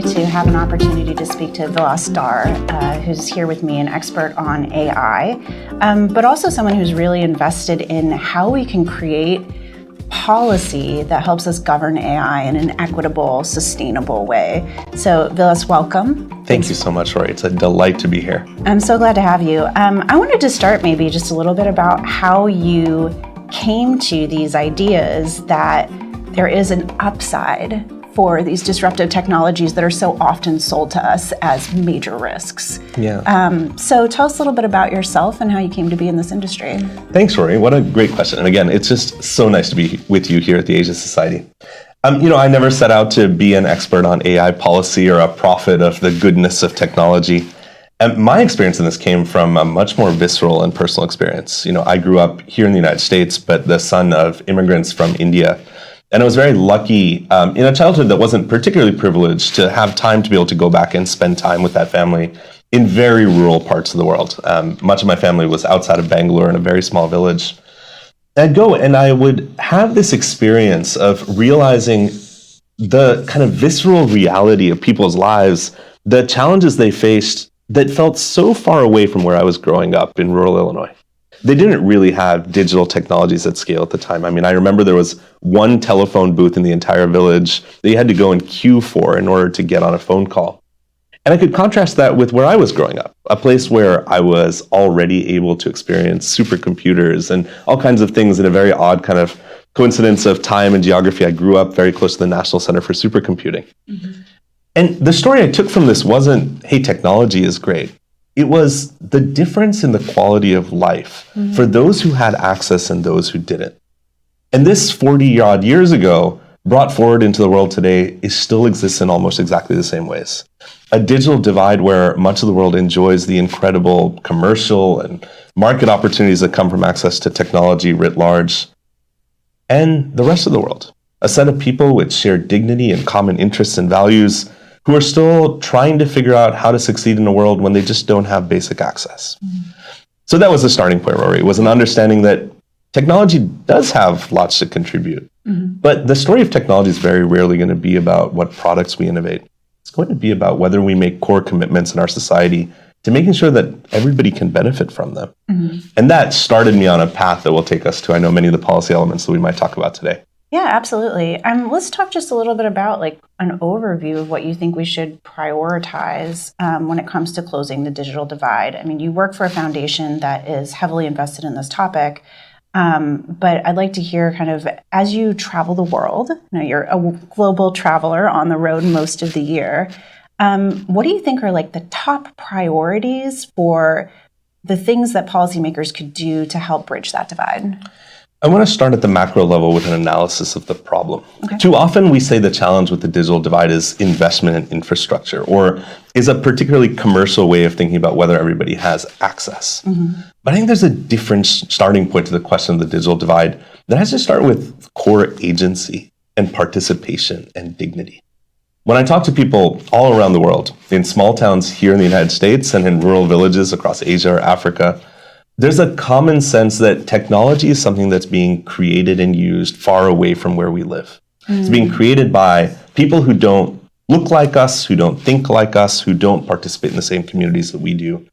To have an opportunity to speak to Vilas Dhar, who's here with me, an expert on AI, but also someone who's really invested in how we can create policy that helps us govern AI in an equitable, sustainable way. So, Vilas, welcome. Thank you so much, Rorry. It's a delight to be here. I'm so glad to have you. I wanted to start maybe just a little bit about how you came to these ideas that there is an upside for these disruptive technologies that are so often sold to us as major risks. Yeah. So tell us a little bit about yourself and how you came to be in this industry. Thanks, Rorry. What a great question. And again, it's just so nice to be with you here at the Asia Society. I never set out to be an expert on AI policy or a prophet of the goodness of technology. And my experience in this came from a much more visceral and personal experience. I grew up here in the United States, but the son of immigrants from India. And I was very lucky in a childhood that wasn't particularly privileged to have time to be able to go back and spend time with that family in very rural parts of the world. Much of my family was outside of Bangalore in a very small village. I'd go and I would have this experience of realizing the kind of visceral reality of people's lives, the challenges they faced that felt so far away from where I was growing up in rural Illinois. They didn't really have digital technologies at scale at the time. I rember there was one telephone booth in the entire village that you had to go and queue for in order to get on a phone call. And I could contrast that with where I was growing up, a place where I was already able to experience supercomputers and all kinds of things in a very odd kind of coincidence of time and geography. I grew up very close to the National Center for Supercomputing. Mm-hmm. And the story I took from this wasn't, hey, technology is great. It was the difference in the quality of life for those who had access and those who didn't. And this 40-odd years ago, brought forward into the world today, still exists in almost exactly the same ways. A digital divide where much of the world enjoys the incredible commercial and market opportunities that come from access to technology writ large. And the rest of the world, a set of people with shared dignity and common interests and values who are still trying to figure out how to succeed in a world when they just don't have basic access. So that was the starting point, Rorry. It was an understanding that technology does have lots to contribute. But the story of technology is very rarely going to be about what products we innovate. It's going to be about whether we make core commitments in our society to making sure that everybody can benefit from them. And that started me on a path that will take us to, I know, many of the policy elements that we might talk about today. Yeah, absolutely. Let's talk just a little bit about an overview of what you think we should prioritize when it comes to closing the digital divide. You work for a foundation that is heavily invested in this topic, but I'd like to hear kind of, as you travel the world, you're a global traveler on the road most of the year, what do you think are the top priorities for the things that policymakers could do to help bridge that divide? I want to start at the macro level with an analysis of the problem. Okay. Too often we say the challenge with the digital divide is investment in infrastructure, or is a particularly commercial way of thinking about whether everybody has access. But I think there's a different starting point to the question of the digital divide that has to start with core agency and participation and dignity. When I talk to people all around the world, in small towns here in the United States and in rural villages across Asia or Africa, there's a common sense that technology is something that's being created and used far away from where we live. It's being created by people who don't look like us, who don't think like us, who don't participate in the same communities that we do.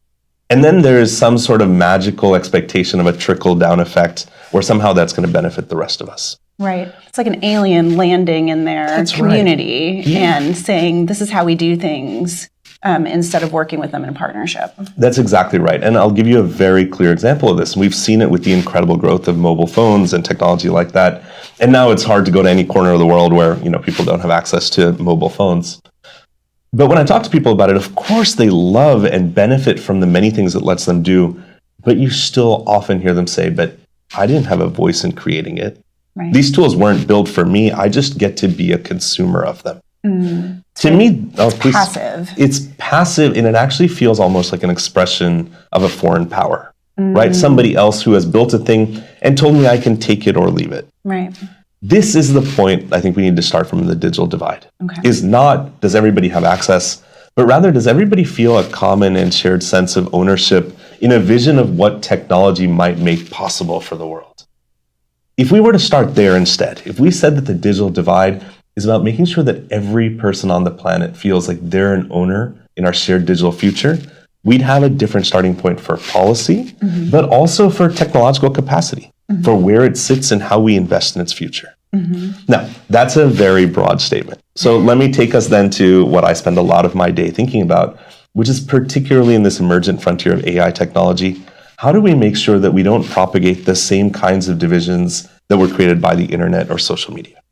And then there's some sort of magical expectation of a trickle-down effect where somehow that's going to benefit the rest of us. Right. It's like an alien landing in their community and saying, this is how we do things. Instead of working with them in a partnership. That's exactly right. And I'll give you a very clear example of this. We've seen it with the incredible growth of mobile phones and technology like that. And now it's hard to go to any corner of the world where people don't have access to mobile phones. But when I talk to people about it, of course they love and benefit from the many things it lets them do. But you still often hear them say, but I didn't have a voice in creating it. Right. These tools weren't built for me. I just get to be a consumer of them. To me, passive. It's passive, and it actually feels almost like an expression of a foreign power, right? Somebody else who has built a thing and told me I can take it or leave it. Right. This is the point I think we need to start from the digital divide. Is not, does everybody have access, but rather, does everybody feel a common and shared sense of ownership in a vision of what technology might make possible for the world? If we were to start there instead, if we said that the digital divide is about making sure that every person on the planet feels like they're an owner in our shared digital future, we'd have a different starting point for policy, but also for technological capacity, for where it sits and how we invest in its future. Now, that's a very broad statement. So let me take us then to what I spend a lot of my day thinking about, which is particularly in this emergent frontier of AI technology. How do we make sure that we don't propagate the same kinds of divisions that were created by the internet or social media?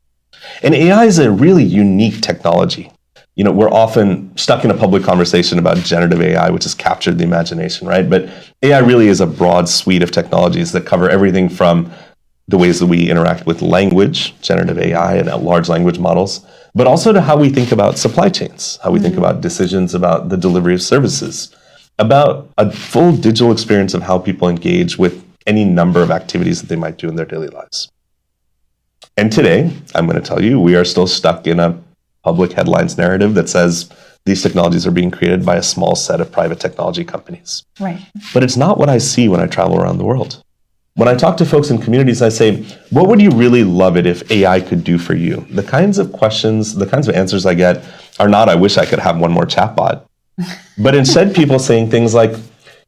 And AI is a really unique technology. You know, we're often stuck in a public conversation about generative AI, which has captured the imagination, right? But AI really is a broad suite of technologies that cover everything from the ways that we interact with language, generative AI and large language models, but also to how we think about supply chains, how we think about decisions about the delivery of services, about a full digital experience of how people engage with any number of activities that they might do in their daily lives. And today, I'm going to tell you, we are still stuck in a public headlines narrative that says these technologies are being created by a small set of private technology companies. Right. But it's not what I see when I travel around the world. When I talk to folks in communities, I say, what would you really love it if AI could do for you? The kinds of questions, the kinds of answers I get are not, I wish I could have one more chatbot. But instead, people saying things like,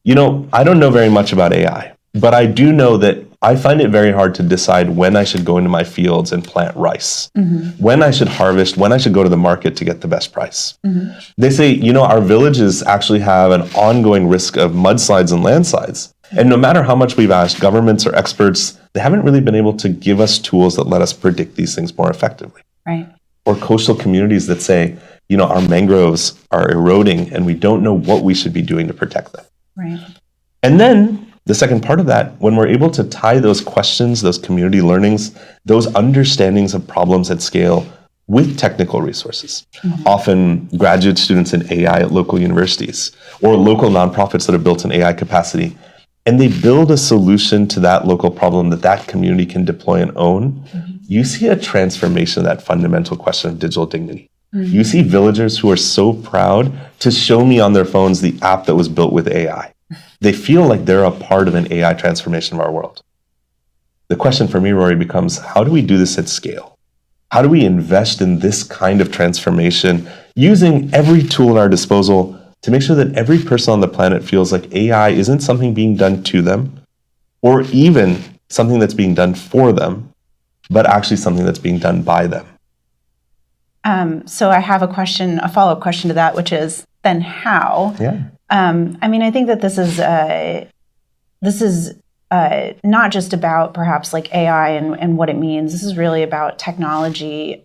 you know, I don't know very much about AI, but I do know that I find it very hard to decide when I should go into my fields and plant rice, when I should harvest, when I should go to the market to get the best price. They say, you know, our villages actually have an ongoing risk of mudslides and landslides. And no matter how much we've asked governments or experts, they haven't really been able to give us tools that let us predict these things more effectively. Right. Or coastal communities that say, you know, our mangroves are eroding and we don't know what we should be doing to protect them. Right. And then the second part of that, when we're able to tie those questions, those community learnings, those understandings of problems at scale with technical resources, often graduate students in AI at local universities or local nonprofits that have built an AI capacity, and they build a solution to that local problem that that community can deploy and own, you see a transformation of that fundamental question of digital dignity. You see villagers who are so proud to show me on their phones the app that was built with AI. They feel like they're a part of an AI transformation of our world. The question for me, Rory, becomes how do we do this at scale? How do we invest in this kind of transformation using every tool at our disposal to make sure that every person on the planet feels like AI isn't something being done to them or even something that's being done for them, but actually something that's being done by them? So I have a follow-up question to that, which is then how? Yeah. I mean, I think that this is not just about perhaps like AI and what it means. This is really about technology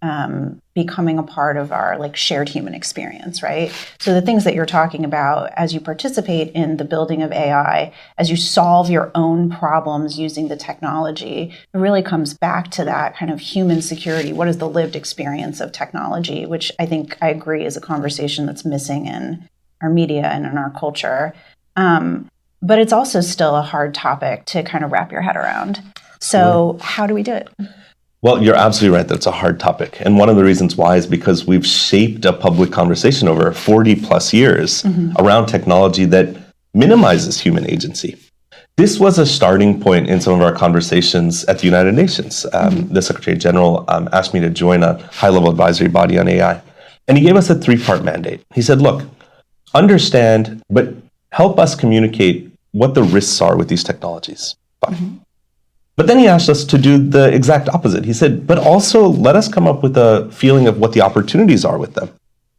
becoming a part of our like shared human experience, right? So the things that you're talking about as you participate in the building of AI, as you solve your own problems using the technology, it really comes back to that kind of human security. What is the lived experience of technology, which I think I agree is a conversation that's missing in our media and in our culture. But it's also still a hard topic to kind of wrap your head around. So how do we do it? Well, you're absolutely right that it's a hard topic. And one of the reasons why is because we've shaped a public conversation over 40 plus years around technology that minimizes human agency. This was a starting point in some of our conversations at the United Nations. The Secretary General asked me to join a high-level advisory body on AI. And he gave us a 3-part mandate. He said, look, understand, but help us communicate what the risks are with these technologies. Fine. But then he asked us to do the exact opposite. He said, but also let us come up with a feeling of what the opportunities are with them.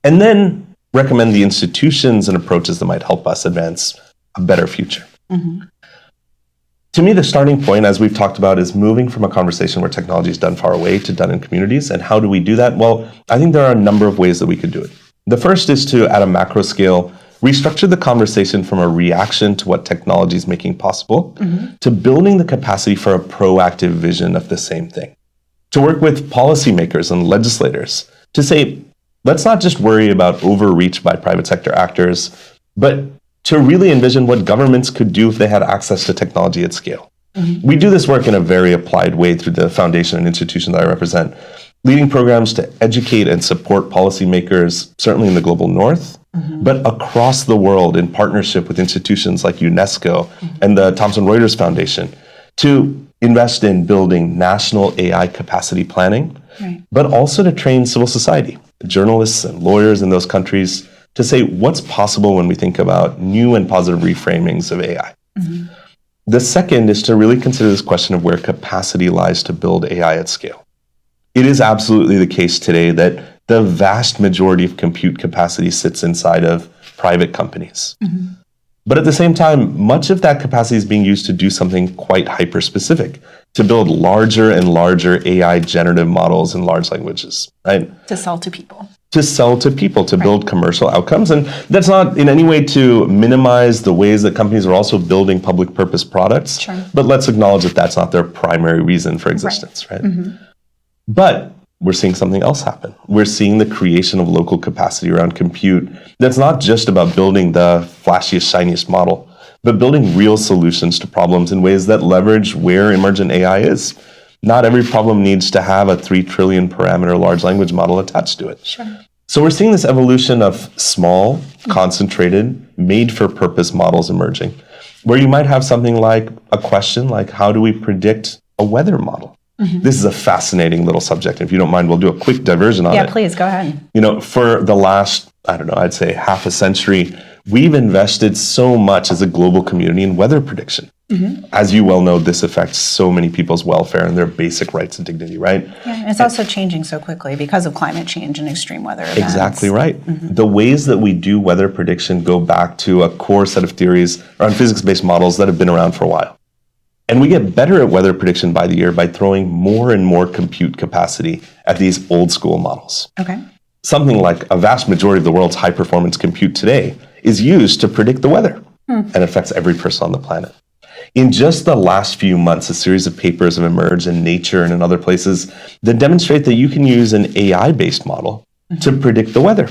And then recommend the institutions and approaches that might help us advance a better future. To me, the starting point, as we've talked about, is moving from a conversation where technology is done far away to done in communities. And how do we do that? Well, I think there are a number of ways that we could do it. The first is to, at a macro scale, restructure the conversation from a reaction to what technology is making possible to building the capacity for a proactive vision of the same thing. To work with policymakers and legislators to say, let's not just worry about overreach by private sector actors, but to really envision what governments could do if they had access to technology at scale. We do this work in a very applied way through the foundation and institution that I represent, leading programs to educate and support policymakers, certainly in the global north, but across the world in partnership with institutions like UNESCO and the Thomson Reuters Foundation to invest in building national AI capacity planning but also to train civil society, journalists and lawyers in those countries to say what's possible when we think about new and positive reframings of AI. The second is to really consider this question of where capacity lies to build AI at scale. It is absolutely the case today that the vast majority of compute capacity sits inside of private companies. But at the same time, much of that capacity is being used to do something quite hyper-specific, to build larger and larger AI generative models and large languages, right? To sell to people. To sell to people, to build commercial outcomes. And that's not in any way to minimize the ways that companies are also building public purpose products. But let's acknowledge that that's not their primary reason for existence, right? But we're seeing something else happen. We're seeing the creation of local capacity around compute that's not just about building the flashiest, shiniest model, but building real solutions to problems in ways that leverage where emergent AI is. Not every problem needs to have a 3 trillion parameter large language model attached to it. So we're seeing this evolution of small, concentrated, made-for-purpose models emerging, where you might have something like a question like, how do we predict a weather model? This is a fascinating little subject. If you don't mind, we'll do a quick diversion on it. Yeah, please, go ahead. You know, for the last, I don't know, I'd say half a century, we've invested so much as a global community in weather prediction. As you well know, this affects so many people's welfare and their basic rights and dignity, right? Yeah, and it's also changing so quickly because of climate change and extreme weather events. Exactly right. The ways that we do weather prediction go back to a core set of theories around physics-based models that have been around for a while. And we get better at weather prediction by the year by throwing more and more compute capacity at these old school models. Something like a vast majority of the world's high performance compute today is used to predict the weather and affects every person on the planet. In just the last few months, a series of papers have emerged in Nature and in other places that demonstrate that you can use an AI-based model to predict the weather.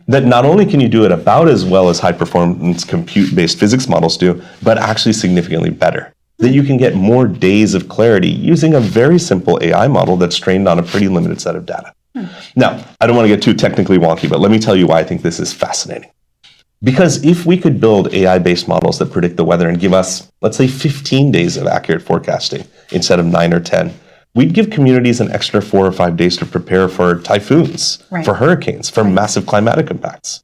That not only can you do it about as well as high performance compute-based physics models do, but actually significantly better. That you can get more days of clarity using a very simple AI model that's trained on a pretty limited set of data. Now, I don't want to get too technically wonky, but let me tell you why I think this is fascinating. Because if we could build AI-based models that predict the weather and give us, let's say, 15 days of accurate forecasting instead of 9 or 10, we'd give communities an extra 4 or 5 days to prepare for typhoons, for hurricanes, for massive climatic impacts.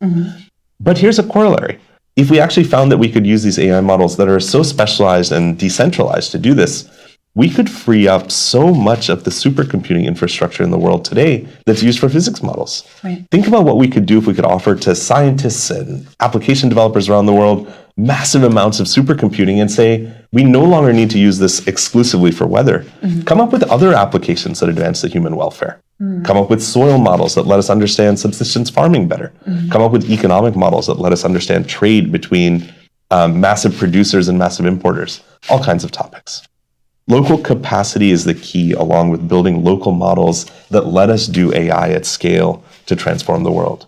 But here's a corollary. If we actually found that we could use these AI models that are so specialized and decentralized to do this, we could free up so much of the supercomputing infrastructure in the world today that's used for physics models. Think about what we could do if we could offer to scientists and application developers around the world massive amounts of supercomputing and say, we no longer need to use this exclusively for weather. Come up with other applications that advance the human welfare. Come up with soil models that let us understand subsistence farming better. Come up with economic models that let us understand trade between massive producers and massive importers. All kinds of topics. Local capacity is the key, along with building local models that let us do AI at scale to transform the world.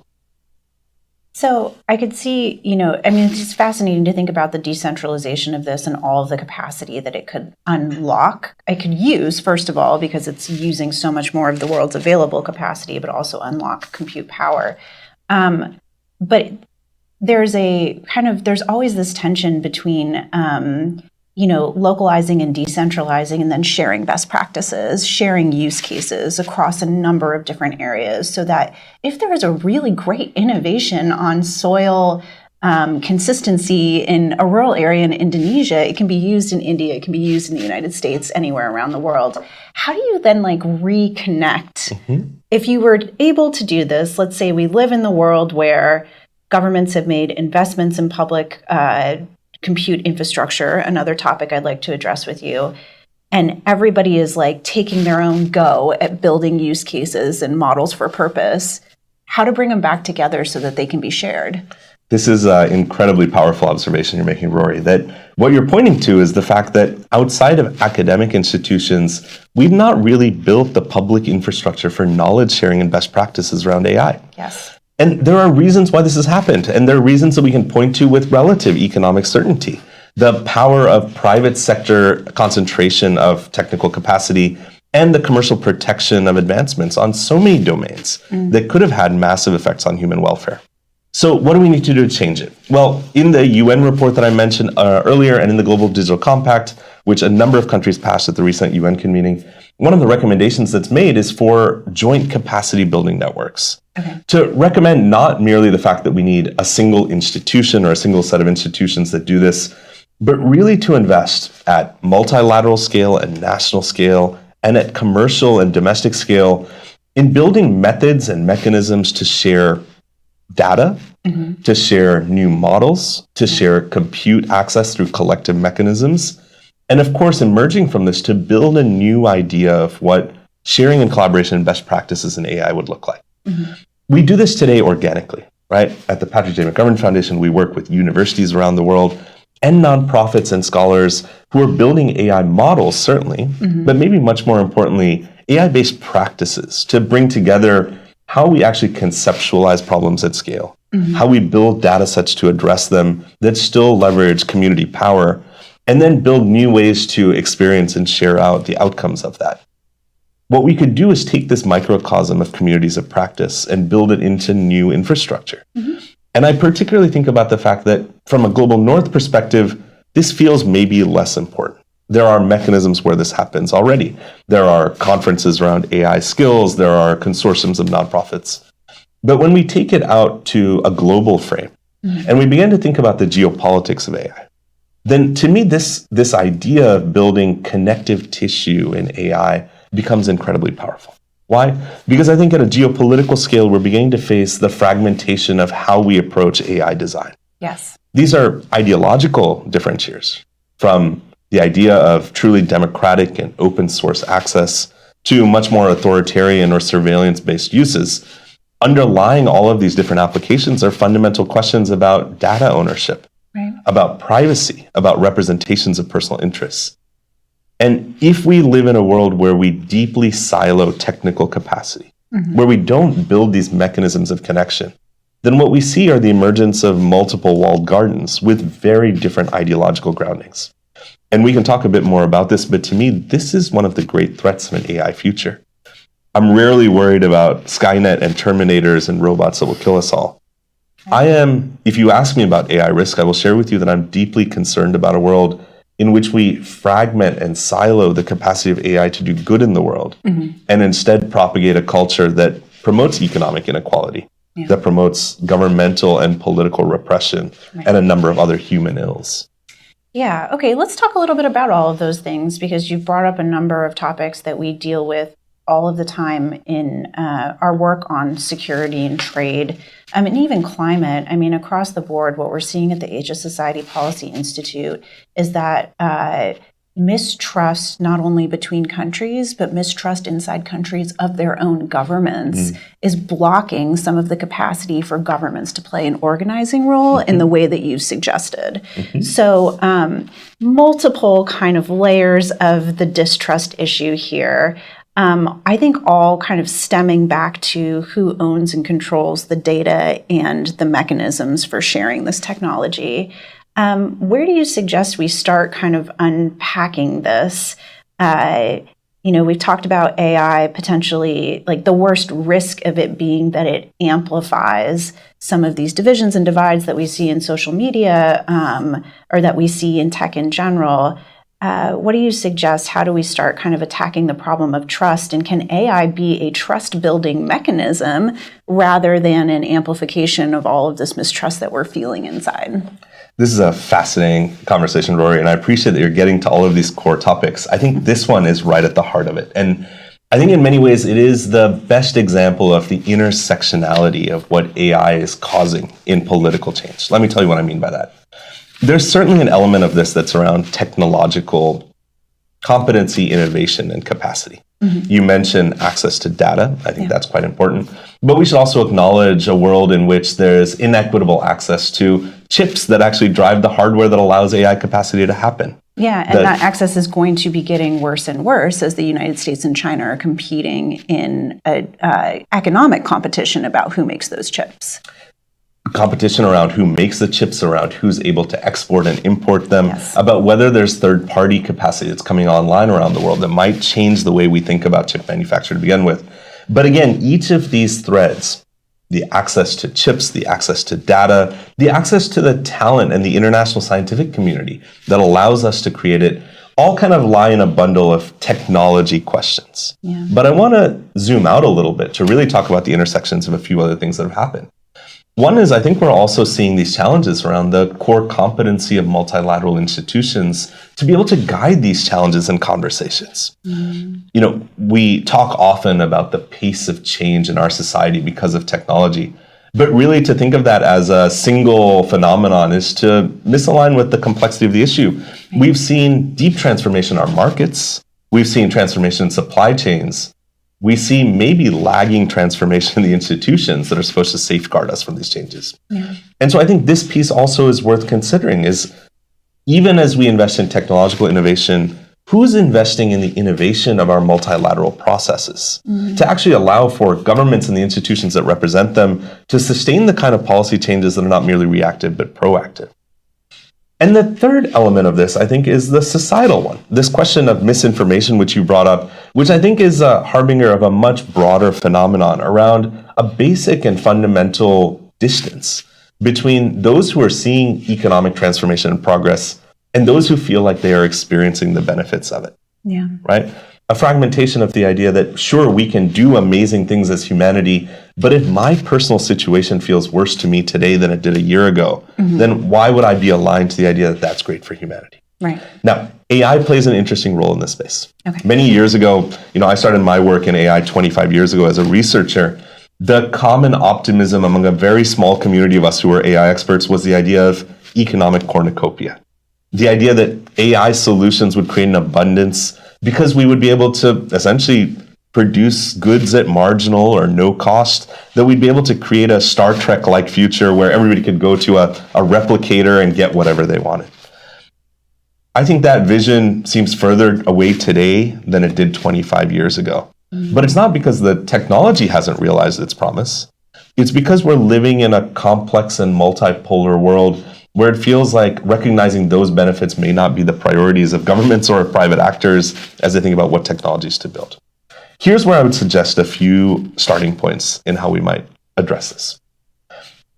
So I could see, I mean, it's just fascinating to think about the decentralization of this and all of the capacity that it could unlock. I could use, first of all, because it's using so much more of the world's available capacity, but also unlock compute power. But there's always this tension between, localizing and decentralizing, and then sharing best practices, sharing use cases across a number of different areas, so that if there is a really great innovation on soil consistency in a rural area in Indonesia, it can be used in India, it can be used in the United States, anywhere around the world. How do you then reconnect? If you were able to do this, let's say we live in the world where governments have made investments in public compute infrastructure, another topic I'd like to address with you. And everybody is taking their own go at building use cases and models for purpose. How to bring them back together so that they can be shared? This is an incredibly powerful observation you're making, Rory, that what you're pointing to is the fact that outside of academic institutions, we've not really built the public infrastructure for knowledge sharing and best practices around AI. Yes. And there are reasons why this has happened, and there are reasons that we can point to with relative economic certainty. The power of private sector concentration of technical capacity and the commercial protection of advancements on so many domains that could have had massive effects on human welfare. So what do we need to do to change it? Well, in the UN report that I mentioned earlier and in the Global Digital Compact, which a number of countries passed at the recent UN convening, one of the recommendations that's made is for joint capacity building networks. Okay. To recommend not merely the fact that we need a single institution or a single set of institutions that do this, but really to invest at multilateral scale and national scale and at commercial and domestic scale in building methods and mechanisms to share data, to share new models, to share compute access through collective mechanisms, and of course, emerging from this, to build a new idea of what sharing and collaboration and best practices in AI would look like. We do this today organically, right? At the Patrick J. McGovern Foundation, we work with universities around the world and nonprofits and scholars who are building AI models, certainly, but maybe much more importantly, AI-based practices to bring together how we actually conceptualize problems at scale, how we build data sets to address them that still leverage community power, and then build new ways to experience and share out the outcomes of that. What we could do is take this microcosm of communities of practice and build it into new infrastructure. And I particularly think about the fact that from a global north perspective, this feels maybe less important. There are mechanisms where this happens already. There are conferences around AI skills. There are consortiums of nonprofits. But when we take it out to a global frame and we begin to think about the geopolitics of AI, then to me, this idea of building connective tissue in AI becomes incredibly powerful. Why? Because I think at a geopolitical scale, we're beginning to face the fragmentation of how we approach AI design. Yes. These are ideological differentiators from the idea of truly democratic and open source access to much more authoritarian or surveillance-based uses. Underlying all of these different applications are fundamental questions about data ownership, about privacy, about representations of personal interests. And if we live in a world where we deeply silo technical capacity, where we don't build these mechanisms of connection, then what we see are the emergence of multiple walled gardens with very different ideological groundings. And we can talk a bit more about this, but to me, this is one of the great threats of an AI future. I'm rarely worried about Skynet and Terminators and robots that will kill us all. I am, if you ask me about AI risk, I will share with you that I'm deeply concerned about a world in which we fragment and silo the capacity of AI to do good in the world, and instead propagate a culture that promotes economic inequality, that promotes governmental and political repression, and a number of other human ills. Yeah, okay, let's talk a little bit about all of those things, because you've brought up a number of topics that we deal with all of the time in our work on security and trade, and even climate. I mean, across the board, what we're seeing at the Asia Society Policy Institute is that mistrust, not only between countries, but mistrust inside countries of their own governments, is blocking some of the capacity for governments to play an organizing role in the way that you've suggested. So multiple kind of layers of the distrust issue here. I think all kind of stemming back to who owns and controls the data and the mechanisms for sharing this technology. Where do you suggest we start kind of unpacking this? We've talked about AI potentially, like the worst risk of it being that it amplifies some of these divisions and divides that we see in social media, or that we see in tech in general. What do you suggest? How do we start kind of attacking the problem of trust? And can AI be a trust-building mechanism rather than an amplification of all of this mistrust that we're feeling inside? This is a fascinating conversation, Rory, and I appreciate that you're getting to all of these core topics. I think this one is right at the heart of it. And I think in many ways it is the best example of the intersectionality of what AI is causing in political change. Let me tell you what I mean by that. There's certainly an element of this that's around technological competency, innovation, and capacity. You mentioned access to data. I think that's quite important. But we should also acknowledge a world in which there's inequitable access to chips that actually drive the hardware that allows AI capacity to happen. Yeah, and that access is going to be getting worse and worse as the United States and China are competing in an economic competition about who makes those chips. Competition around who makes the chips, around who's able to export and import them, about whether there's third-party capacity that's coming online around the world that might change the way we think about chip manufacture to begin with. But again, each of these threads, the access to chips, the access to data, the access to the talent and the international scientific community that allows us to create it, all kind of lie in a bundle of technology questions. Yeah. But I want to zoom out a little bit to really talk about the intersections of a few other things that have happened. One is I think we're also seeing these challenges around the core competency of multilateral institutions to be able to guide these challenges and conversations. You know, we talk often about the pace of change in our society because of technology. But really to think of that as a single phenomenon is to misalign with the complexity of the issue. We've seen deep transformation in our markets. We've seen transformation in supply chains. We see maybe lagging transformation in the institutions that are supposed to safeguard us from these changes. Yeah. And so I think this piece also is worth considering is even as we invest in technological innovation, who's investing in the innovation of our multilateral processes to actually allow for governments and the institutions that represent them to sustain the kind of policy changes that are not merely reactive but proactive? And the third element of this, I think, is the societal one. This question of misinformation, which you brought up, which I think is a harbinger of a much broader phenomenon around a basic and fundamental distance between those who are seeing economic transformation and progress and those who feel like they are experiencing the benefits of it. Yeah. Right? A fragmentation of the idea that, sure, we can do amazing things as humanity, but if my personal situation feels worse to me today than it did a year ago, then why would I be aligned to the idea that that's great for humanity? Right. Now, AI plays an interesting role in this space. Okay. Many years ago, you know, I started my work in AI 25 years ago as a researcher. The common optimism among a very small community of us who were AI experts was the idea of economic cornucopia. The idea that AI solutions would create an abundance because we would be able to essentially produce goods at marginal or no cost, that we'd be able to create a Star Trek-like future where everybody could go to a replicator and get whatever they wanted. I think that vision seems further away today than it did 25 years ago. But it's not because the technology hasn't realized its promise. It's because we're living in a complex and multipolar world where it feels like recognizing those benefits may not be the priorities of governments or private actors as they think about what technologies to build. Here's where I would suggest a few starting points in how we might address this.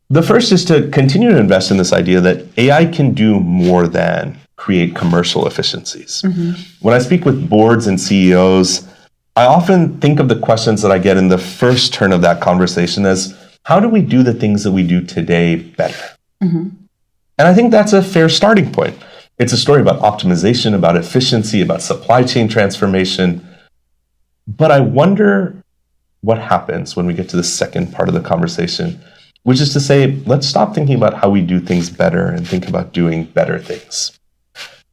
The first is to continue to invest in this idea that AI can do more than create commercial efficiencies. When I speak with boards and CEOs, I often think of the questions that I get in the first turn of that conversation as, how do we do the things that we do today better? And I think that's a fair starting point. It's a story about optimization, about efficiency, about supply chain transformation. But I wonder what happens when we get to the second part of the conversation, which is to say, let's stop thinking about how we do things better and think about doing better things.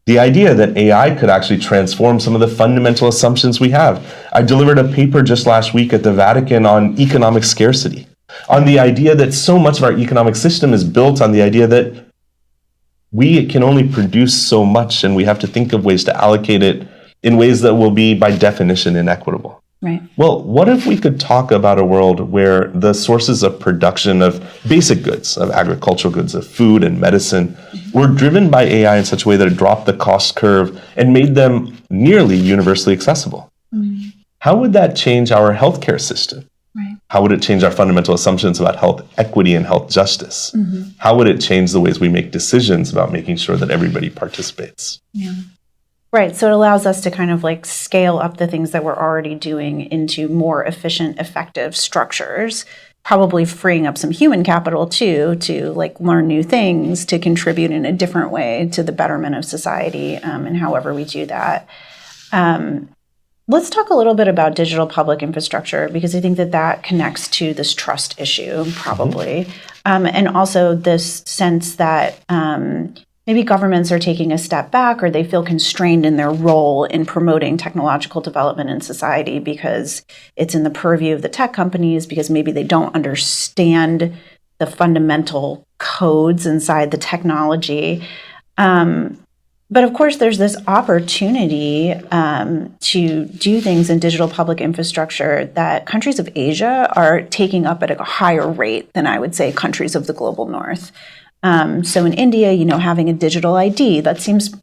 The idea that AI could actually transform some of the fundamental assumptions we have. I delivered a paper just last week at the Vatican on economic scarcity, on the idea that so much of our economic system is built on the idea that we can only produce so much and we have to think of ways to allocate it in ways that will be, by definition, inequitable. Right. Well, what if we could talk about a world where the sources of production of basic goods, of agricultural goods, of food and medicine, were driven by AI in such a way that it dropped the cost curve and made them nearly universally accessible? How would that change our healthcare system? Right. How would it change our fundamental assumptions about health equity and health justice? How would it change the ways we make decisions about making sure that everybody participates? Yeah. Right. So it allows us to kind of like scale up the things that we're already doing into more efficient, effective structures, probably freeing up some human capital too, to like learn new things, to contribute in a different way to the betterment of society, and however we do that. Let's talk a little bit about digital public infrastructure, because I think that that connects to this trust issue, probably, and also this sense that maybe governments are taking a step back, or they feel constrained in their role in promoting technological development in society because it's in the purview of the tech companies, because maybe they don't understand the fundamental codes inside the technology. But of course, there's this opportunity to do things in digital public infrastructure that countries of Asia are taking up at a higher rate than, I would say, countries of the global north. So in India, you know, having a digital ID, that seems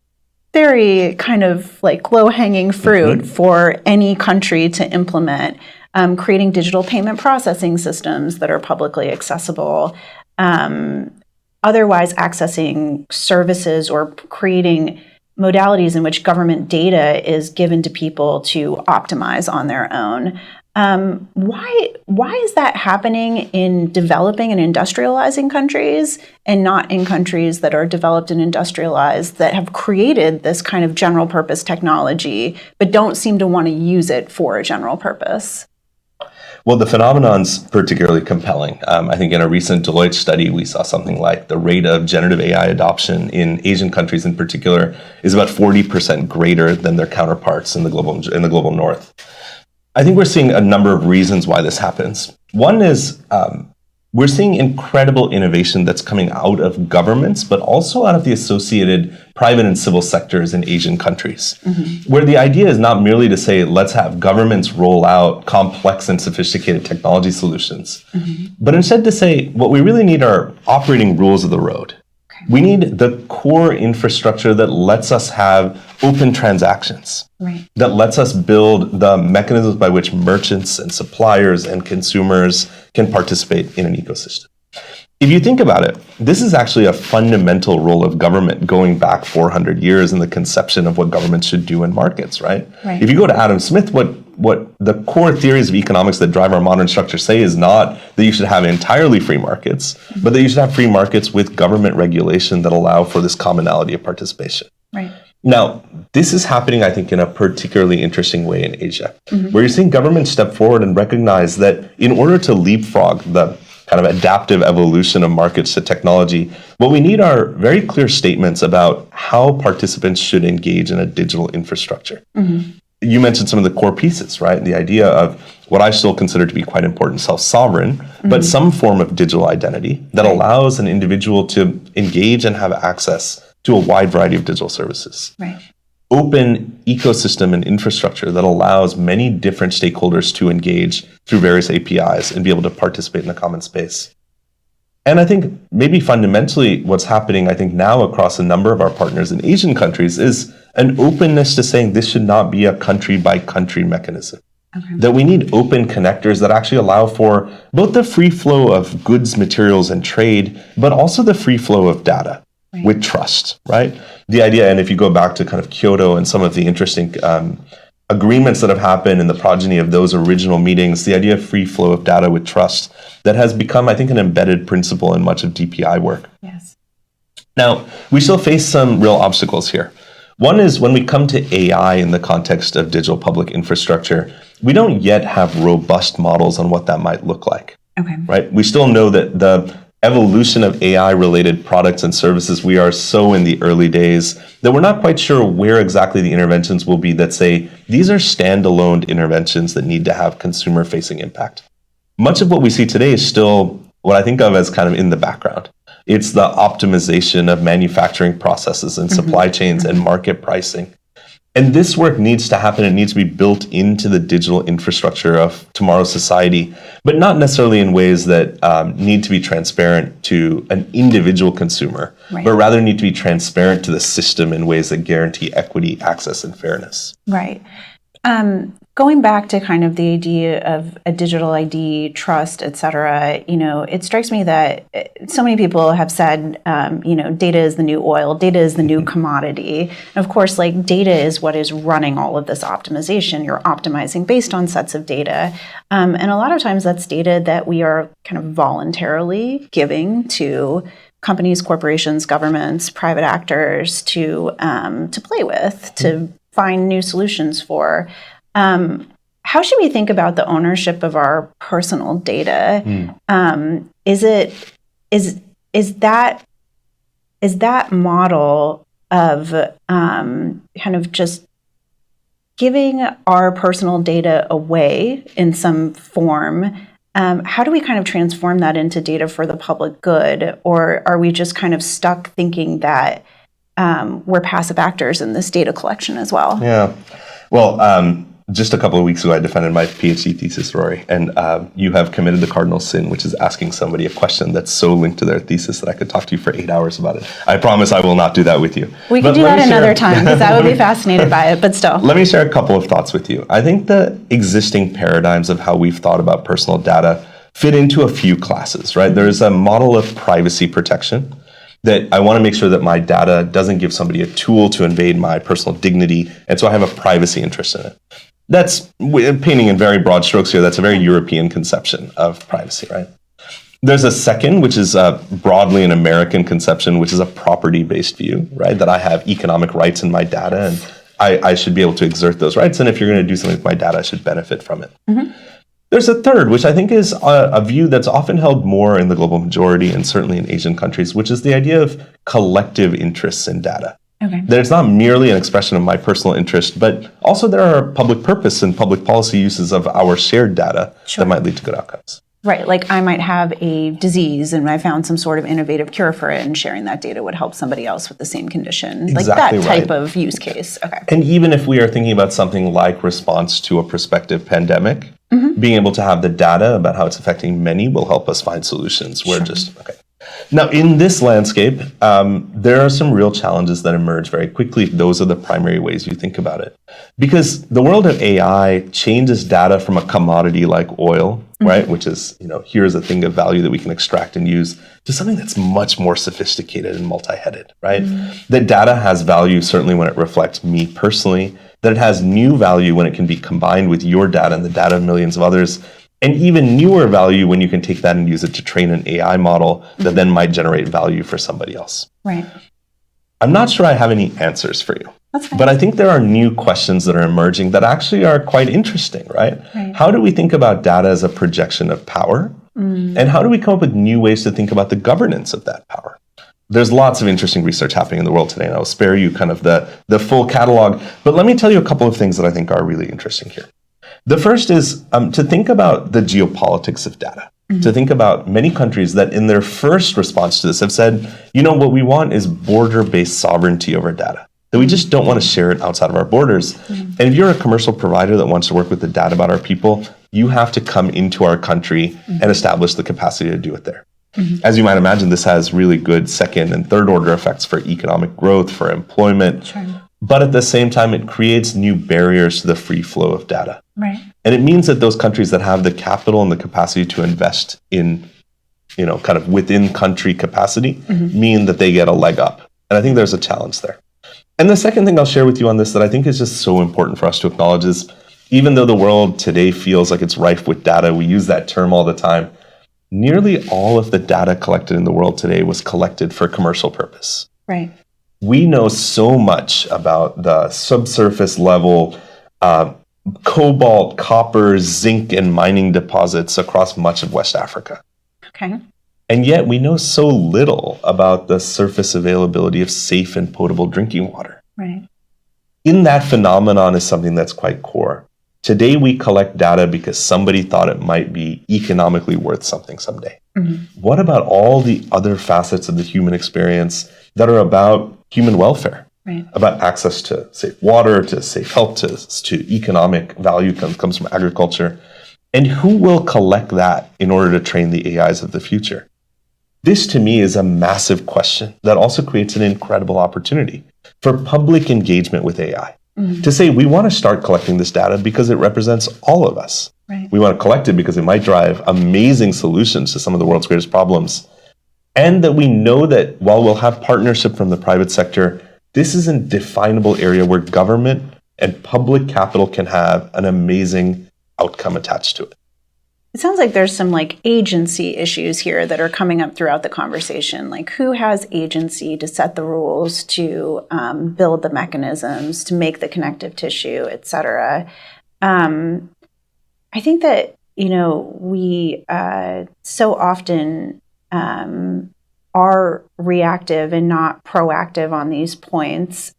very kind of like low-hanging fruit for any country to implement. Creating digital payment processing systems that are publicly accessible. Otherwise accessing services or creating modalities in which government data is given to people to optimize on their own. Why is that happening in developing and industrializing countries and not in countries that are developed and industrialized that have created this kind of general purpose technology but don't seem to want to use it for a general purpose? Well, the phenomenon's particularly compelling. I think in a recent Deloitte study, we saw something like the rate of generative AI adoption in Asian countries in particular is about 40% greater than their counterparts in the global north. I think we're seeing a number of reasons why this happens. One is we're seeing incredible innovation that's coming out of governments, but also out of the associated private and civil sectors in Asian countries, where the idea is not merely to say, let's have governments roll out complex and sophisticated technology solutions, but instead to say, what we really need are operating rules of the road. We need the core infrastructure that lets us have open transactions, that lets us build the mechanisms by which merchants and suppliers and consumers can participate in an ecosystem. If you think about it, this is actually a fundamental role of government going back 400 years in the conception of what government should do in markets, right? If you go to Adam Smith, what the core theories of economics that drive our modern structure say is not that you should have entirely free markets, but that you should have free markets with government regulation that allow for this commonality of participation. Now, this is happening, I think, in a particularly interesting way in Asia, where you're seeing governments step forward and recognize that in order to leapfrog the kind of adaptive evolution of markets to technology, what we need are very clear statements about how participants should engage in a digital infrastructure. You mentioned some of the core pieces, right? The idea of what I still consider to be quite important, self-sovereign, but some form of digital identity that allows an individual to engage and have access to a wide variety of digital services. Open ecosystem and infrastructure that allows many different stakeholders to engage through various APIs and be able to participate in a common space. And I think maybe fundamentally what's happening, I think now across a number of our partners in Asian countries is an openness to saying this should not be a country by country mechanism. That we need open connectors that actually allow for both the free flow of goods, materials, and trade, but also the free flow of data. With trust, right? The idea, and if you go back to kind of Kyoto and some of the interesting agreements that have happened in the progeny of those original meetings, the idea of free flow of data with trust that has become, I think, an embedded principle in much of DPI work. Now, we still face some real obstacles here. One is when we come to AI in the context of digital public infrastructure, we don't yet have robust models on what that might look like. Right? We still know that the evolution of AI-related products and services, we are so in the early days that we're not quite sure where exactly the interventions will be that say, these are standalone interventions that need to have consumer-facing impact. Much of what we see today is still what I think of as kind of in the background. It's the optimization of manufacturing processes and supply chains and market pricing. And this work needs to happen. It needs to be built into the digital infrastructure of tomorrow's society, but not necessarily in ways that need to be transparent to an individual consumer, but rather need to be transparent to the system in ways that guarantee equity, access, and fairness. Going back to kind of the idea of a digital ID, trust, et cetera, it strikes me that so many people have said, data is the new oil, data is the new commodity. And of course, like data is what is running all of this optimization. You're optimizing based on sets of data. And a lot of times that's data that we are kind of voluntarily giving to companies, corporations, governments, private actors to play with, to find new solutions for. How should we think about the ownership of our personal data? Is that model of kind of just giving our personal data away in some form? How do we kind of transform that into data for the public good, or are we just kind of stuck thinking that we're passive actors in this data collection as well? Yeah. Well, just a couple of weeks ago, I defended my PhD thesis, Rorry, and you have committed the cardinal sin, which is asking somebody a question that's so linked to their thesis that I could talk to you for 8 hours about it. I promise I will not do that with you. We could do that another time, because I would be fascinated by it, but still. Let me share a couple of thoughts with you. I think the existing paradigms of how we've thought about personal data fit into a few classes, right? There's a model of privacy protection. that I want to make sure that my data doesn't give somebody a tool to invade my personal dignity. And so I have a privacy interest in it. That's painting in very broad strokes here. That's a very European conception of privacy, right? There's a second, which is broadly an American conception, which is a property-based view, right? That I have economic rights in my data, and I should be able to exert those rights. And if you're going to do something with my data, I should benefit from it. Mm-hmm. There's a third, which I think is a view that's often held more in the global majority and certainly in Asian countries, which is the idea of collective interests in data. Okay. That it's not merely an expression of my personal interest, but also there are public purpose and public policy uses of our shared data that might lead to good outcomes. Right, like I might have a disease and I found some sort of innovative cure for it, and sharing that data would help somebody else with the same condition. Exactly, like that type of use case. Okay. And even if we are thinking about something like response to a prospective pandemic, being able to have the data about how it's affecting many will help us find solutions. Okay. Now, in this landscape, there are some real challenges that emerge very quickly. Those are the primary ways you think about it. Because the world of AI changes data from a commodity like oil, right, which is, here's a thing of value that we can extract and use, to something that's much more sophisticated and multi-headed, right? That data has value certainly when it reflects me personally, that it has new value when it can be combined with your data and the data of millions of others, and even newer value when you can take that and use it to train an AI model that then might generate value for somebody else. Right. I'm not sure I have any answers for you. That's fine. But I think there are new questions that are emerging that actually are quite interesting, right? How do we think about data as a projection of power? And how do we come up with new ways to think about the governance of that power? There's lots of interesting research happening in the world today, and I'll spare you kind of the full catalog. But let me tell you a couple of things that I think are really interesting here. The first is to think about the geopolitics of data. To think about many countries that in their first response to this have said, what we want is border-based sovereignty over data. That we just don't want to share it outside of our borders. And if you're a commercial provider that wants to work with the data about our people, you have to come into our country and establish the capacity to do it there. As you might imagine, this has really good second and third order effects for economic growth, for employment. Sure. But at the same time, it creates new barriers to the free flow of data. Right. And it means that those countries that have the capital and the capacity to invest in, kind of within country capacity mean that they get a leg up. And I think there's a challenge there. And the second thing I'll share with you on this that I think is just so important for us to acknowledge is, even though the world today feels like it's rife with data, we use that term all the time, nearly all of the data collected in the world today was collected for commercial purpose. Right. We know so much about the subsurface level cobalt, copper, zinc, and mining deposits across much of West Africa. Okay. And yet we know so little about the surface availability of safe and potable drinking water. Right. In that phenomenon is something that's quite core. Today we collect data because somebody thought it might be economically worth something someday. What about all the other facets of the human experience that are about human welfare? Right. About access to safe water, to safe health, to economic value comes from agriculture. And who will collect that in order to train the AIs of the future? This, to me, is a massive question that also creates an incredible opportunity for public engagement with AI. To say, we want to start collecting this data because it represents all of us. Right. We want to collect it because it might drive amazing solutions to some of the world's greatest problems. And that we know that while we'll have partnership from the private sector, this is a definable area where government and public capital can have an amazing outcome attached to it. It sounds like there's some agency issues here that are coming up throughout the conversation. Like, who has agency to set the rules, to build the mechanisms, to make the connective tissue, et cetera. I think that, we so often are reactive and not proactive on these points.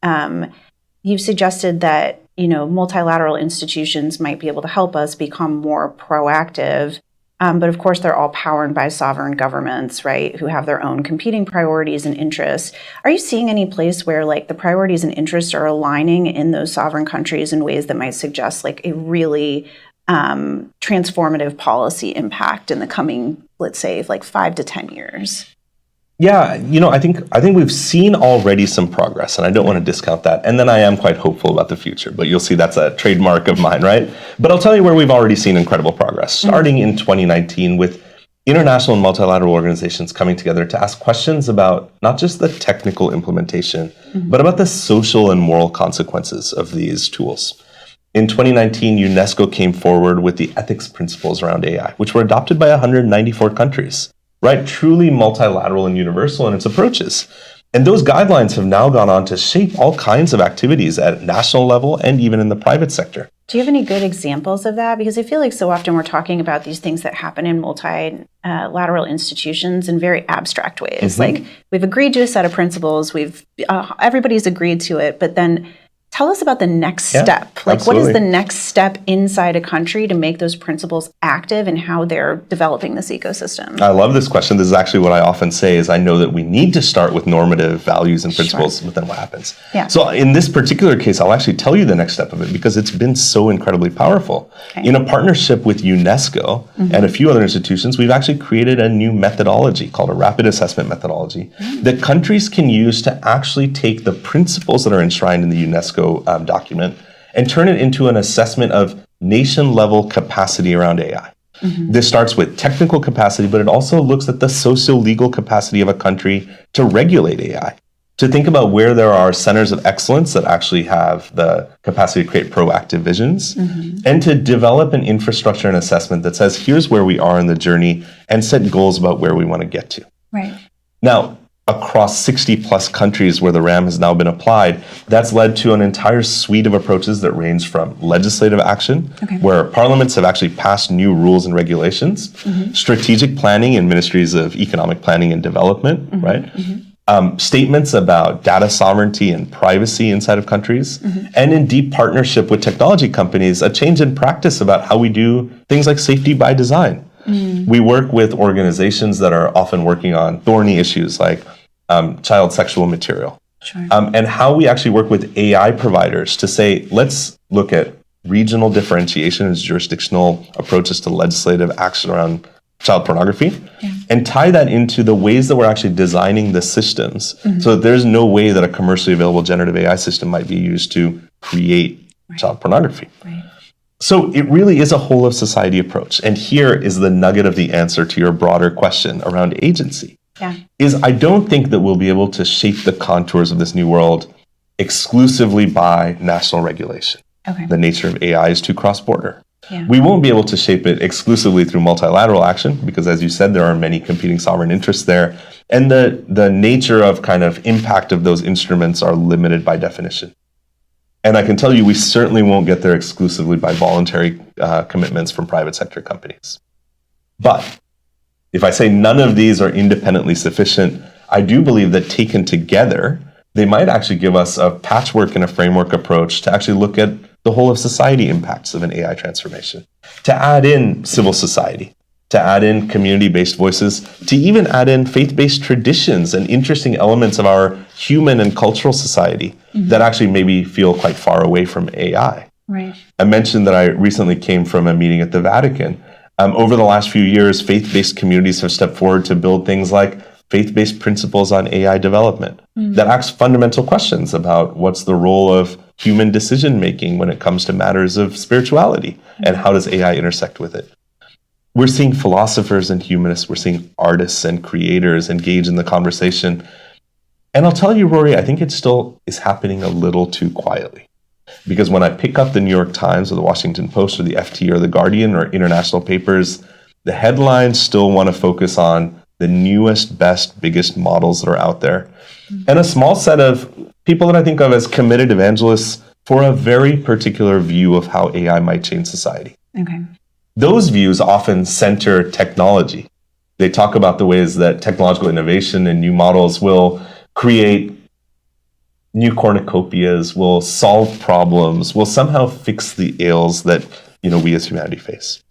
You've suggested that multilateral institutions might be able to help us become more proactive. But of course, they're all powered by sovereign governments, right, who have their own competing priorities and interests. Are you seeing any place where the priorities and interests are aligning in those sovereign countries in ways that might suggest a really transformative policy impact in the coming, let's say, 5 to 10 years? Yeah, I think we've seen already some progress, and I don't want to discount that. And then I am quite hopeful about the future, but you'll see that's a trademark of mine, right? But I'll tell you where we've already seen incredible progress, starting in 2019 with international and multilateral organizations coming together to ask questions about not just the technical implementation, but about the social and moral consequences of these tools. In 2019, UNESCO came forward with the ethics principles around AI, which were adopted by 194 countries, right? Truly multilateral and universal in its approaches. And those guidelines have now gone on to shape all kinds of activities at national level and even in the private sector. Do you have any good examples of that? Because I feel like so often we're talking about these things that happen in multilateral institutions in very abstract ways. Like we've agreed to a set of principles, everybody's agreed to it, but then tell us about the next step. Like what is the next step inside a country to make those principles active and how they're developing this ecosystem? I love this question. This is actually what I often say is I know that we need to start with normative values and principles, but then what happens? So in this particular case, I'll actually tell you the next step of it because it's been so incredibly powerful. In a partnership with UNESCO and a few other institutions, we've actually created a new methodology called a rapid assessment methodology that countries can use to actually take the principles that are enshrined in the UNESCO document and turn it into an assessment of nation-level capacity around AI. This starts with technical capacity, but it also looks at the socio-legal capacity of a country to regulate AI, to think about where there are centers of excellence that actually have the capacity to create proactive visions, and to develop an infrastructure and assessment that says, here's where we are in the journey, and set goals about where we want to get to. Now, across 60 plus countries where the RAM has now been applied, that's led to an entire suite of approaches that range from legislative action, where parliaments have actually passed new rules and regulations, strategic planning in ministries of economic planning and development, right? Statements about data sovereignty and privacy inside of countries, and in deep partnership with technology companies, a change in practice about how we do things like safety by design. We work with organizations that are often working on thorny issues like child sexual material. And how we actually work with AI providers to say, let's look at regional differentiation as jurisdictional approaches to legislative action around child pornography, and tie that into the ways that we're actually designing the systems so that there's no way that a commercially available generative AI system might be used to create child pornography. So it really is a whole of society approach. And here is the nugget of the answer to your broader question around agency. Is I don't think that we'll be able to shape the contours of this new world exclusively by national regulation. The nature of AI is too cross-border. We won't be able to shape it exclusively through multilateral action because, as you said, there are many competing sovereign interests there. And the nature of kind of impact of those instruments are limited by definition. And I can tell you, we certainly won't get there exclusively by voluntary commitments from private sector companies. But if I say none of these are independently sufficient, I do believe that taken together, they might actually give us a patchwork and a framework approach to actually look at the whole of society impacts of an AI transformation, to add in civil society, to add in community-based voices, to even add in faith-based traditions and interesting elements of our human and cultural society that actually maybe feel quite far away from AI. I mentioned that I recently came from a meeting at the Vatican. Over the last few years, faith-based communities have stepped forward to build things like faith-based principles on AI development that ask fundamental questions about what's the role of human decision-making when it comes to matters of spirituality, and how does AI intersect with it. We're seeing philosophers and humanists, we're seeing artists and creators engage in the conversation. And I'll tell you, Rory, I think it still is happening a little too quietly. Because when I pick up the New York Times or the Washington Post or the FT or the Guardian or international papers, the headlines still want to focus on the newest, best, biggest models that are out there. And a small set of people that I think of as committed evangelists for a very particular view of how AI might change society. Those views often center technology. They talk about the ways that technological innovation and new models will create new cornucopias, will solve problems, will somehow fix the ills that we as humanity face.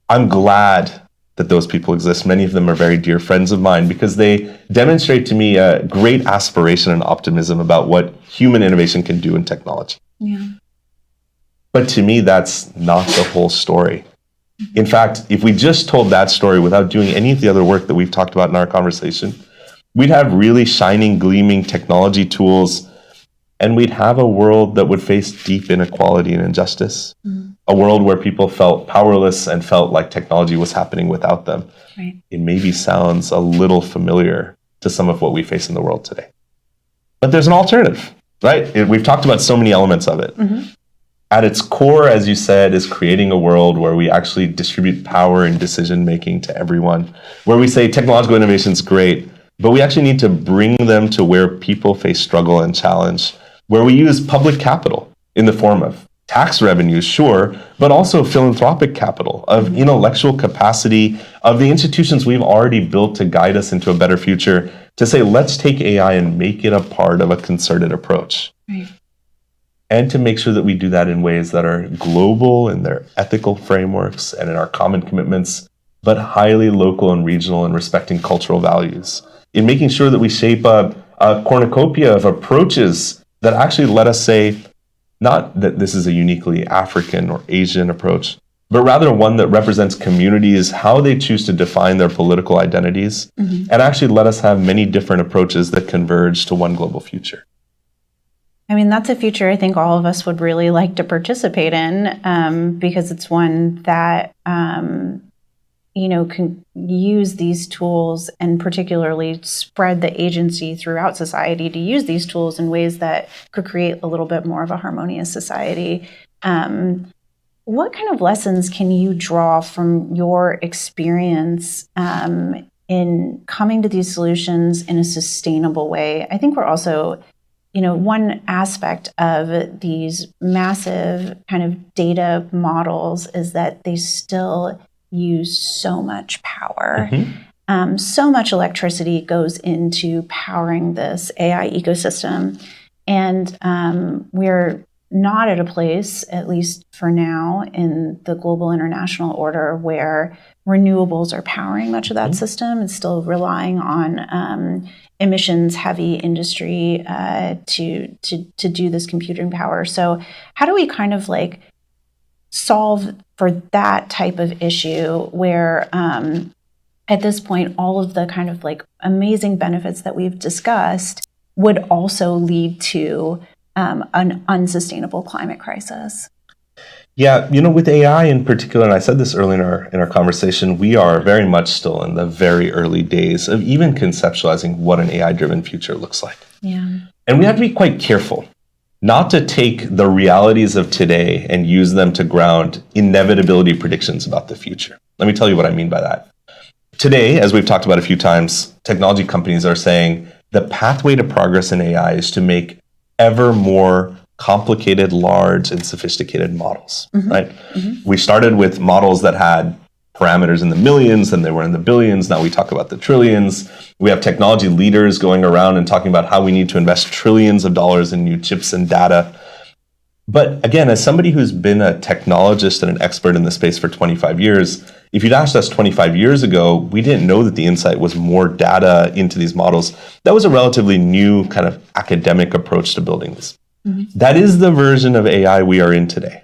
I'm glad that those people exist. Many of them are very dear friends of mine because they demonstrate to me a great aspiration and optimism about what human innovation can do in technology. But to me, that's not the whole story. In fact, if we just told that story without doing any of the other work that we've talked about in our conversation, we'd have really shining, gleaming technology tools, and we'd have a world that would face deep inequality and injustice, a world where people felt powerless and felt like technology was happening without them. Right. It maybe sounds a little familiar to some of what we face in the world today. But there's an alternative, right? We've talked about so many elements of it. At its core, as you said, is creating a world where we actually distribute power and decision-making to everyone, where we say technological innovation is great, but we actually need to bring them to where people face struggle and challenge, where we use public capital in the form of tax revenues, sure, but also philanthropic capital, of intellectual capacity, of the institutions we've already built to guide us into a better future, to say, let's take AI and make it a part of a concerted approach. Right. And to make sure that we do that in ways that are global in their ethical frameworks and in our common commitments, but highly local and regional in respecting cultural values. In making sure that we shape a cornucopia of approaches that actually let us say, not that this is a uniquely African or Asian approach, but rather one that represents communities, how they choose to define their political identities, and actually let us have many different approaches that converge to one global future. I mean, that's a future I think all of us would really like to participate in, because it's one that, can use these tools and particularly spread the agency throughout society to use these tools in ways that could create a little bit more of a harmonious society. What kind of lessons can you draw from your experience in coming to these solutions in a sustainable way? I think we're also, one aspect of these massive kind of data models is that they still use so much power. So much electricity goes into powering this AI ecosystem. And we're not at a place, at least for now, in the global international order where renewables are powering much of that system. It's still relying on emissions-heavy industry to do this computing power. So how do we kind of solve for that type of issue where at this point, all of the kind of amazing benefits that we've discussed would also lead to an unsustainable climate crisis? Yeah, with AI in particular, and I said this early in our conversation, we are very much still in the very early days of even conceptualizing what an AI-driven future looks like. Yeah. And we have to be quite careful not to take the realities of today and use them to ground inevitability predictions about the future. Let me tell you what I mean by that. Today, as we've talked about a few times, technology companies are saying the pathway to progress in AI is to make ever more complicated, large, and sophisticated models, right? We started with models that had parameters in the millions, and they were in the billions. Now we talk about the trillions. We have technology leaders going around and talking about how we need to invest trillions of dollars in new chips and data. But again, as somebody who's been a technologist and an expert in the space for 25 years, if you'd asked us 25 years ago, we didn't know that the insight was more data into these models. That was a relatively new kind of academic approach to building this. That is the version of AI we are in today.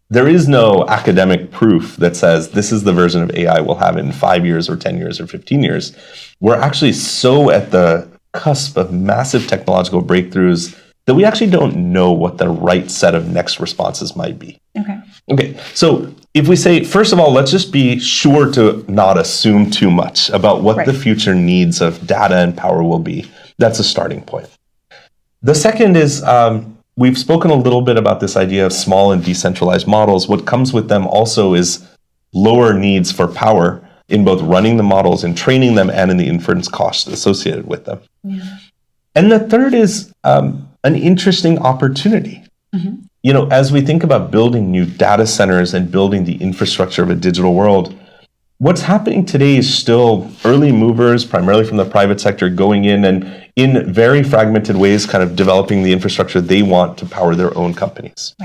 There is no academic proof that says this is the version of AI we'll have in 5 years or 10 years or 15 years. We're actually so at the cusp of massive technological breakthroughs that we actually don't know what the right set of next responses might be. Okay, so if we say, first of all, let's just be sure to not assume too much about what the future needs of data and power will be. That's a starting point. The second is, we've spoken a little bit about this idea of small and decentralized models. What comes with them also is lower needs for power in both running the models and training them and in the inference costs associated with them. And the third is an interesting opportunity. As we think about building new data centers and building the infrastructure of a digital world, what's happening today is still early movers, primarily from the private sector, going in and in very fragmented ways, kind of developing the infrastructure they want to power their own companies.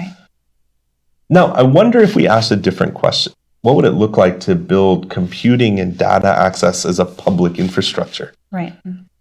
Now, I wonder if we asked a different question. What would it look like to build computing and data access as a public infrastructure?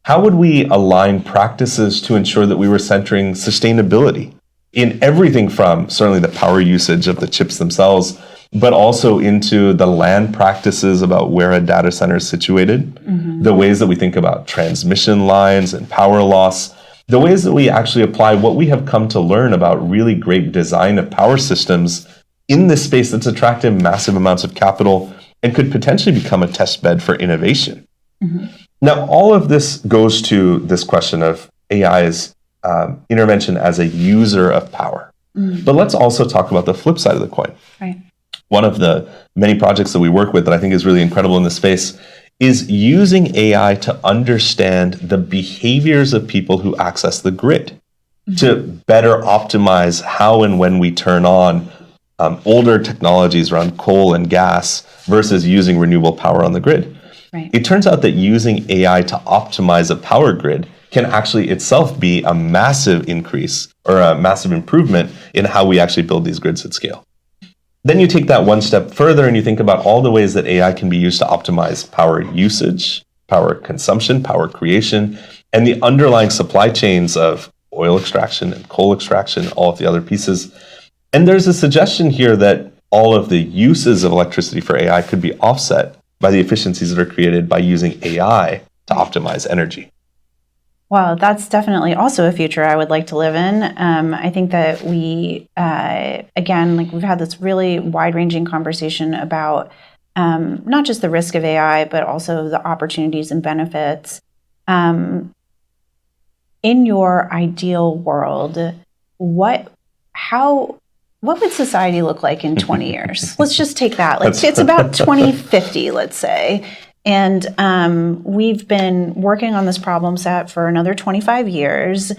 How would we align practices to ensure that we were centering sustainability in everything from certainly the power usage of the chips themselves, but also into the land practices about where a data center is situated, the ways that we think about transmission lines and power loss, the ways that we actually apply what we have come to learn about really great design of power systems in this space that's attracting massive amounts of capital and could potentially become a test bed for innovation. Now, all of this goes to this question of AI's intervention as a user of power. But let's also talk about the flip side of the coin. Right. One of the many projects that we work with that I think is really incredible in this space is using AI to understand the behaviors of people who access the grid to better optimize how and when we turn on older technologies around coal and gas versus using renewable power on the grid. Right. It turns out that using AI to optimize a power grid can actually itself be a massive increase or a massive improvement in how we actually build these grids at scale. Then you take that one step further and you think about all the ways that AI can be used to optimize power usage, power consumption, power creation, and the underlying supply chains of oil extraction and coal extraction, all of the other pieces. And there's a suggestion here that all of the uses of electricity for AI could be offset by the efficiencies that are created by using AI to optimize energy. Well, that's definitely also a future I would like to live in. I think that we, again, like we've had this really wide-ranging conversation about not just the risk of AI, but also the opportunities and benefits. In your ideal world, what would society look like in 20 years? Let's just take that. It's about 2050, let's say. And we've been working on this problem set for another 25 years.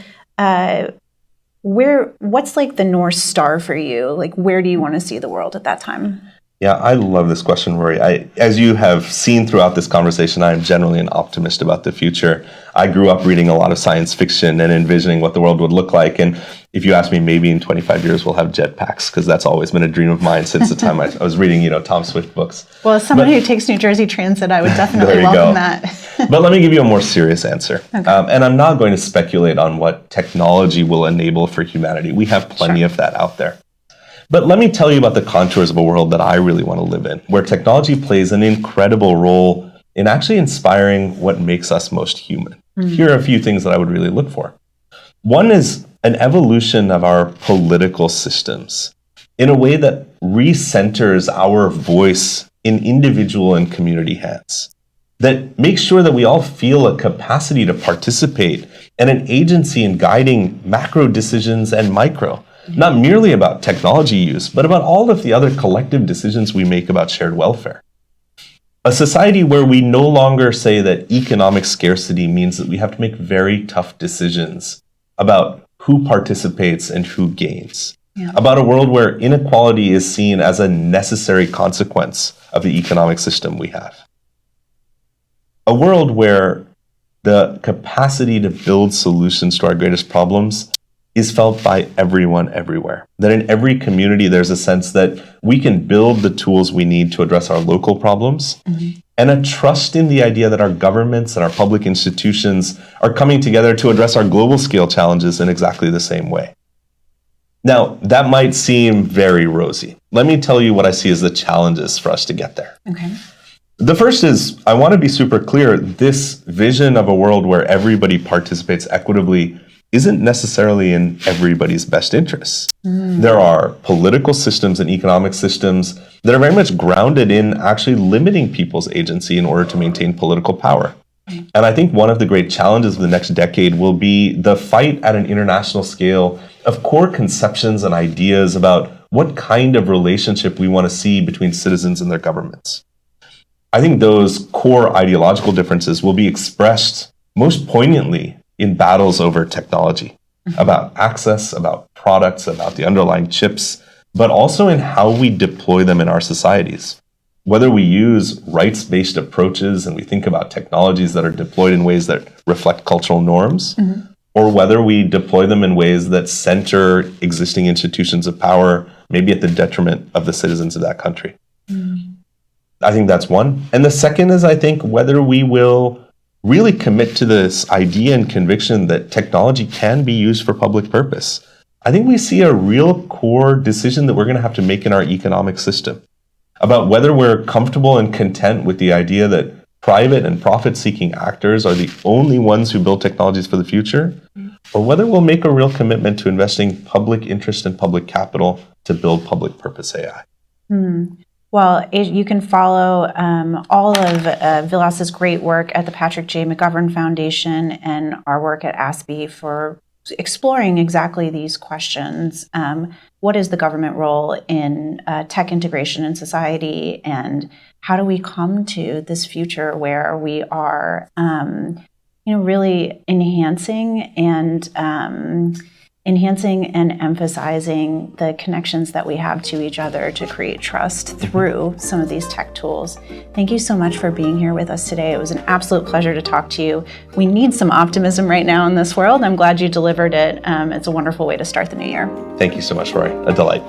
What's like the North Star for you? Like, where do you want to see the world at that time? Yeah, I love this question, Rorry. As you have seen throughout this conversation, I am generally an optimist about the future. I grew up reading a lot of science fiction and envisioning what the world would look like. And if you ask me, maybe in 25 years we'll have jetpacks, because that's always been a dream of mine since the time I was reading, Tom Swift books. Well, as someone who takes New Jersey Transit, I would definitely welcome that. But let me give you a more serious answer. Okay. And I'm not going to speculate on what technology will enable for humanity. We have plenty of that out there. But let me tell you about the contours of a world that I really want to live in, where technology plays an incredible role in actually inspiring what makes us most human. Here are a few things that I would really look for. One is an evolution of our political systems in a way that recenters our voice in individual and community hands, that makes sure that we all feel a capacity to participate and an agency in guiding macro decisions and micro. Not merely about technology use, but about all of the other collective decisions we make about shared welfare. A society where we no longer say that economic scarcity means that we have to make very tough decisions about who participates and who gains. Yeah. About a world where inequality is seen as a necessary consequence of the economic system we have. A world where the capacity to build solutions to our greatest problems is felt by everyone everywhere. That in every community, there's a sense that we can build the tools we need to address our local problems, and a trust in the idea that our governments and our public institutions are coming together to address our global scale challenges in exactly the same way. Now, that might seem very rosy. Let me tell you what I see as the challenges for us to get there. Okay. The first is, I want to be super clear, this vision of a world where everybody participates equitably isn't necessarily in everybody's best interests. There are political systems and economic systems that are very much grounded in actually limiting people's agency in order to maintain political power. And I think one of the great challenges of the next decade will be the fight at an international scale of core conceptions and ideas about what kind of relationship we want to see between citizens and their governments. I think those core ideological differences will be expressed most poignantly in battles over technology, about access, about products, about the underlying chips, but also in how we deploy them in our societies. Whether we use rights-based approaches and we think about technologies that are deployed in ways that reflect cultural norms, or whether we deploy them in ways that center existing institutions of power, maybe at the detriment of the citizens of that country. I think that's one. And the second is, I think, whether we will really commit to this idea and conviction that technology can be used for public purpose. I think we see a real core decision that we're going to have to make in our economic system about whether we're comfortable and content with the idea that private and profit-seeking actors are the only ones who build technologies for the future, or whether we'll make a real commitment to investing public interest and public capital to build public purpose AI. Well, you can follow all of Vilas's great work at the Patrick J. McGovern Foundation and our work at ASPI for exploring exactly these questions. What is the government role in tech integration in society, and how do we come to this future where we are, really enhancing and emphasizing the connections that we have to each other to create trust through some of these tech tools. Thank you so much for being here with us today. It was an absolute pleasure to talk to you. We need some optimism right now in this world. I'm glad you delivered it. It's a wonderful way to start the new year. Thank you so much, Rorry. A delight.